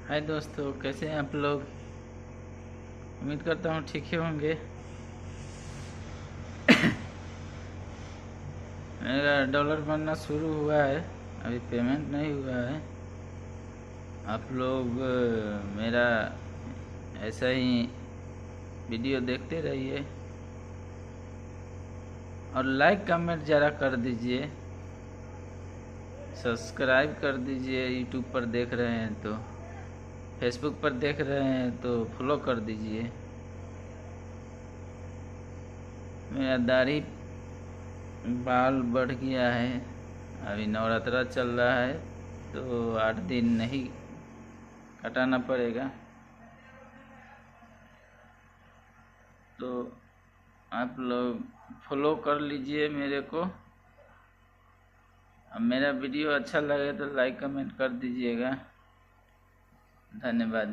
हाय दोस्तों, कैसे हैं आप लोग। उम्मीद करता हूँ ठीक ही होंगे। मेरा डॉलर बनना शुरू हुआ है, अभी पेमेंट नहीं हुआ है। आप लोग मेरा ऐसा ही वीडियो देखते रहिए और लाइक कमेंट ज़रा कर दीजिए। सब्सक्राइब कर दीजिए। यूट्यूब पर देख रहे हैं तो, फेसबुक पर देख रहे हैं तो फॉलो कर दीजिए। मेरा दाढ़ी बाल बढ़ गया है। अभी नवरात्रा चल रहा है तो 8 दिन नहीं कटाना पड़ेगा। तो आप लोग फॉलो कर लीजिए मेरे को। अब मेरा वीडियो अच्छा लगे तो लाइक कमेंट कर दीजिएगा। धन्यवाद।